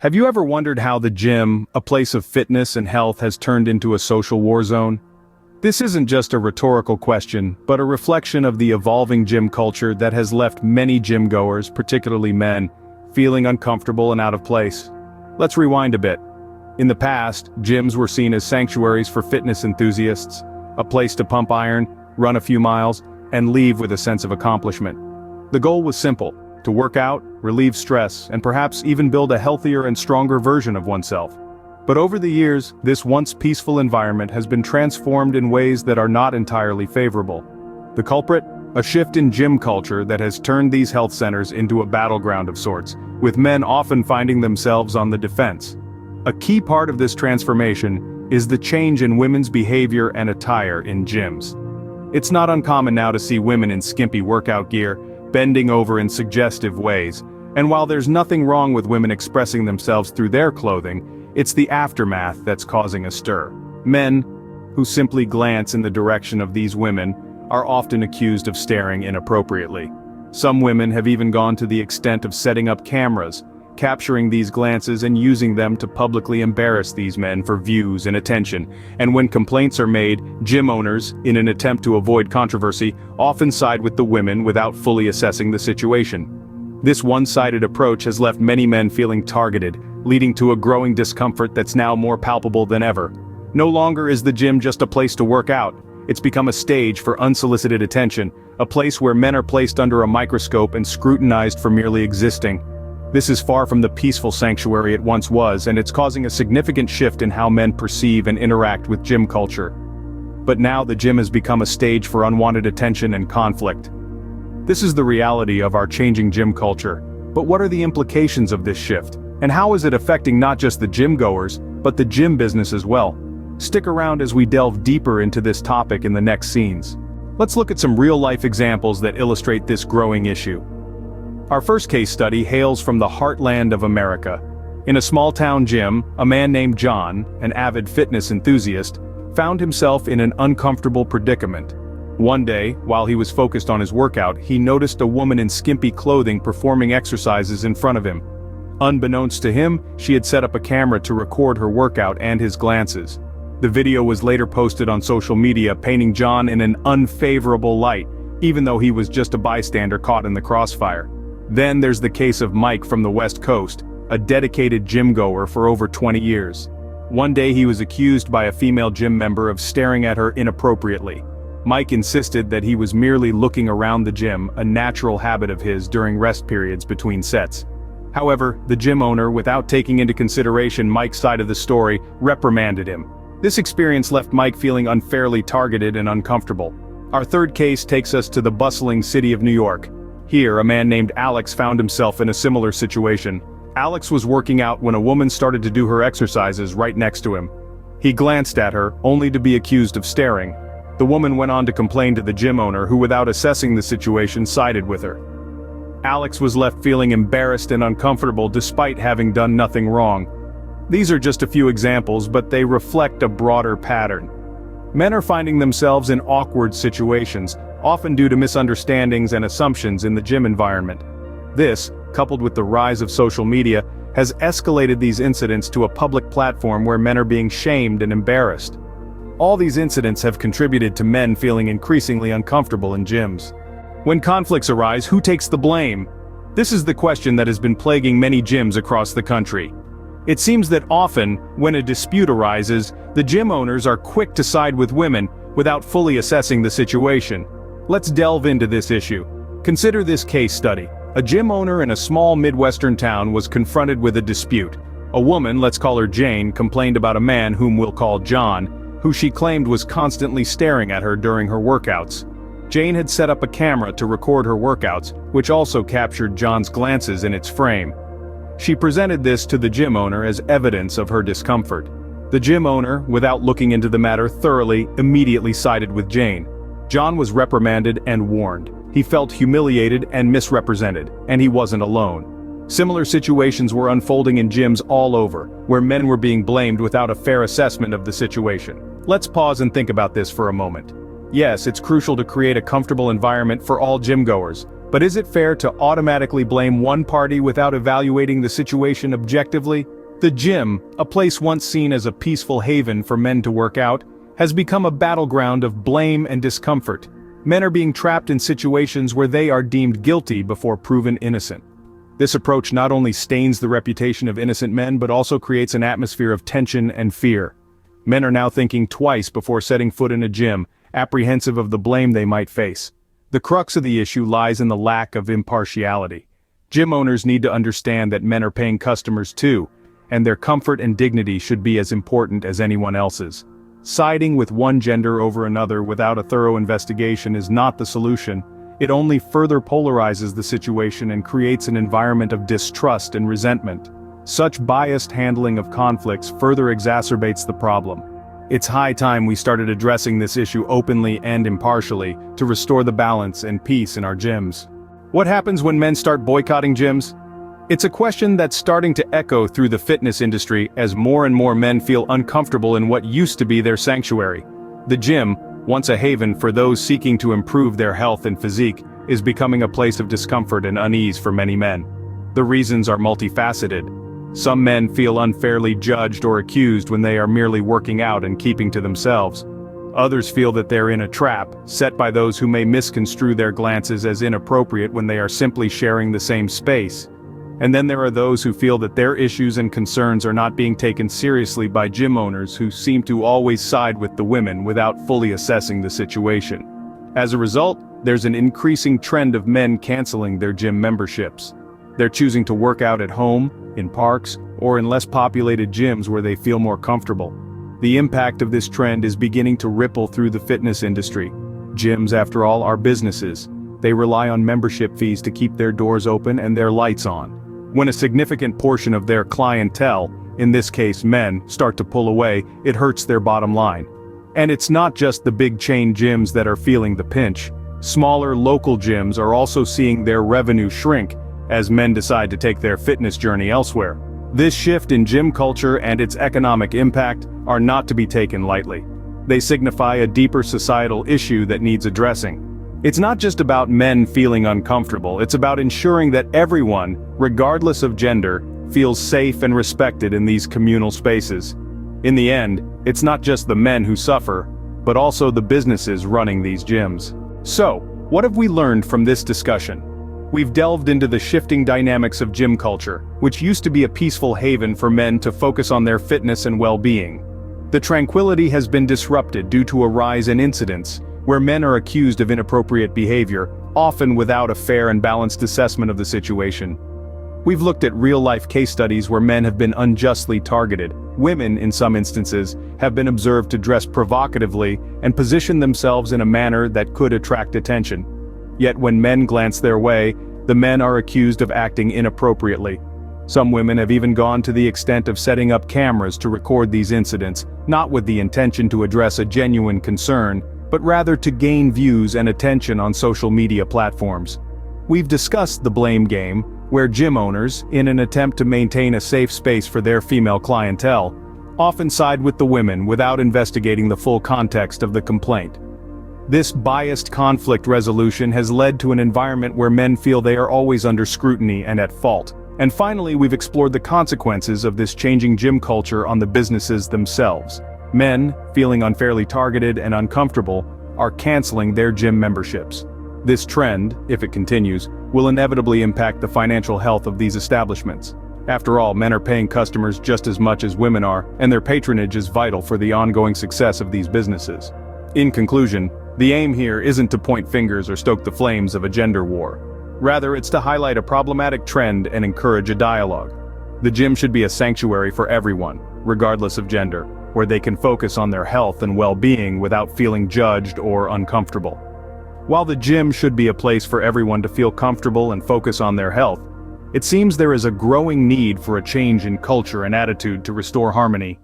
Have you ever wondered how the gym, a place of fitness and health, has turned into a social war zone? This isn't just a rhetorical question, but a reflection of the evolving gym culture that has left many gym-goers, particularly men, feeling uncomfortable and out of place. Let's rewind a bit. In the past, gyms were seen as sanctuaries for fitness enthusiasts, a place to pump iron, run a few miles, and leave with a sense of accomplishment. The goal was simple: to work out, relieve stress, and perhaps even build a healthier and stronger version of oneself. But over the years, this once peaceful environment has been transformed in ways that are not entirely favorable. The culprit? A shift in gym culture that has turned these health centers into a battleground of sorts, with men often finding themselves on the defense. A key part of this transformation is the change in women's behavior and attire in gyms. It's not uncommon now to see women in skimpy workout gear, bending over in suggestive ways, and while there's nothing wrong with women expressing themselves through their clothing, it's the aftermath that's causing a stir. Men, who simply glance in the direction of these women, are often accused of staring inappropriately. Some women have even gone to the extent of setting up cameras, capturing these glances and using them to publicly embarrass these men for views and attention. And when complaints are made, gym owners, in an attempt to avoid controversy, often side with the women without fully assessing the situation. This one-sided approach has left many men feeling targeted, leading to a growing discomfort that's now more palpable than ever. No longer is the gym just a place to work out. It's become a stage for unsolicited attention, a place where men are placed under a microscope and scrutinized for merely existing. This is far from the peaceful sanctuary it once was, and it's causing a significant shift in how men perceive and interact with gym culture. But now the gym has become a stage for unwanted attention and conflict. This is the reality of our changing gym culture. But what are the implications of this shift? And how is it affecting not just the gym goers, but the gym business as well? Stick around as we delve deeper into this topic in the next scenes. Let's look at some real-life examples that illustrate this growing issue. Our first case study hails from the heartland of America. In a small-town gym, a man named John, an avid fitness enthusiast, found himself in an uncomfortable predicament. One day, while he was focused on his workout, he noticed a woman in skimpy clothing performing exercises in front of him. Unbeknownst to him, she had set up a camera to record her workout and his glances. The video was later posted on social media, painting John in an unfavorable light, even though he was just a bystander caught in the crossfire. Then there's the case of Mike from the West Coast, a dedicated gym-goer for over 20 years. One day he was accused by a female gym member of staring at her inappropriately. Mike insisted that he was merely looking around the gym, a natural habit of his during rest periods between sets. However, the gym owner, without taking into consideration Mike's side of the story, reprimanded him. This experience left Mike feeling unfairly targeted and uncomfortable. Our third case takes us to the bustling city of New York. Here, a man named Alex found himself in a similar situation. Alex was working out when a woman started to do her exercises right next to him. He glanced at her, only to be accused of staring. The woman went on to complain to the gym owner, who, without assessing the situation, sided with her. Alex was left feeling embarrassed and uncomfortable despite having done nothing wrong. These are just a few examples, but they reflect a broader pattern. Men are finding themselves in awkward situations, often due to misunderstandings and assumptions in the gym environment. This, coupled with the rise of social media, has escalated these incidents to a public platform where men are being shamed and embarrassed. All these incidents have contributed to men feeling increasingly uncomfortable in gyms. When conflicts arise, who takes the blame? This is the question that has been plaguing many gyms across the country. It seems that often, when a dispute arises, the gym owners are quick to side with women without fully assessing the situation. Let's delve into this issue. Consider this case study. A gym owner in a small Midwestern town was confronted with a dispute. A woman, let's call her Jane, complained about a man whom we'll call John, who she claimed was constantly staring at her during her workouts. Jane had set up a camera to record her workouts, which also captured John's glances in its frame. She presented this to the gym owner as evidence of her discomfort. The gym owner, without looking into the matter thoroughly, immediately sided with Jane. John was reprimanded and warned. He felt humiliated and misrepresented, and he wasn't alone. Similar situations were unfolding in gyms all over, where men were being blamed without a fair assessment of the situation. Let's pause and think about this for a moment. Yes, it's crucial to create a comfortable environment for all gym goers, But is it fair to automatically blame one party without evaluating the situation objectively? The gym, a place once seen as a peaceful haven for men to work out, has become a battleground of blame and discomfort. Men are being trapped in situations where they are deemed guilty before proven innocent. This approach not only stains the reputation of innocent men but also creates an atmosphere of tension and fear. Men are now thinking twice before setting foot in a gym, apprehensive of the blame they might face. The crux of the issue lies in the lack of impartiality. Gym owners need to understand that men are paying customers too, and their comfort and dignity should be as important as anyone else's. Siding with one gender over another without a thorough investigation is not the solution. It only further polarizes the situation and creates an environment of distrust and resentment. Such biased handling of conflicts further exacerbates the problem. It's high time we started addressing this issue openly and impartially to restore the balance and peace in our gyms. What happens when men start boycotting gyms? It's a question that's starting to echo through the fitness industry as more and more men feel uncomfortable in what used to be their sanctuary. The gym, once a haven for those seeking to improve their health and physique, is becoming a place of discomfort and unease for many men. The reasons are multifaceted. Some men feel unfairly judged or accused when they are merely working out and keeping to themselves. Others feel that they're in a trap, set by those who may misconstrue their glances as inappropriate when they are simply sharing the same space. And then there are those who feel that their issues and concerns are not being taken seriously by gym owners who seem to always side with the women without fully assessing the situation. As a result, there's an increasing trend of men canceling their gym memberships. They're choosing to work out at home, in parks, or in less populated gyms where they feel more comfortable. The impact of this trend is beginning to ripple through the fitness industry. Gyms, after all, are businesses. They rely on membership fees to keep their doors open and their lights on. When a significant portion of their clientele, in this case men, start to pull away, it hurts their bottom line. And it's not just the big chain gyms that are feeling the pinch. Smaller local gyms are also seeing their revenue shrink as men decide to take their fitness journey elsewhere. This shift in gym culture and its economic impact are not to be taken lightly. They signify a deeper societal issue that needs addressing. It's not just about men feeling uncomfortable, it's about ensuring that everyone, regardless of gender, feels safe and respected in these communal spaces. In the end, it's not just the men who suffer, but also the businesses running these gyms. So, what have we learned from this discussion? We've delved into the shifting dynamics of gym culture, which used to be a peaceful haven for men to focus on their fitness and well-being. The tranquility has been disrupted due to a rise in incidents, where men are accused of inappropriate behavior, often without a fair and balanced assessment of the situation. We've looked at real-life case studies where men have been unjustly targeted. Women, in some instances, have been observed to dress provocatively and position themselves in a manner that could attract attention. Yet when men glance their way, the men are accused of acting inappropriately. Some women have even gone to the extent of setting up cameras to record these incidents, not with the intention to address a genuine concern, but rather to gain views and attention on social media platforms. We've discussed the blame game, where gym owners, in an attempt to maintain a safe space for their female clientele, often side with the women without investigating the full context of the complaint. This biased conflict resolution has led to an environment where men feel they are always under scrutiny and at fault. And finally, we've explored the consequences of this changing gym culture on the businesses themselves. Men, feeling unfairly targeted and uncomfortable, are canceling their gym memberships. This trend, if it continues, will inevitably impact the financial health of these establishments. After all, men are paying customers just as much as women are, and their patronage is vital for the ongoing success of these businesses. In conclusion, the aim here isn't to point fingers or stoke the flames of a gender war. Rather, it's to highlight a problematic trend and encourage a dialogue. The gym should be a sanctuary for everyone, regardless of gender, where they can focus on their health and well-being without feeling judged or uncomfortable. While the gym should be a place for everyone to feel comfortable and focus on their health, it seems there is a growing need for a change in culture and attitude to restore harmony.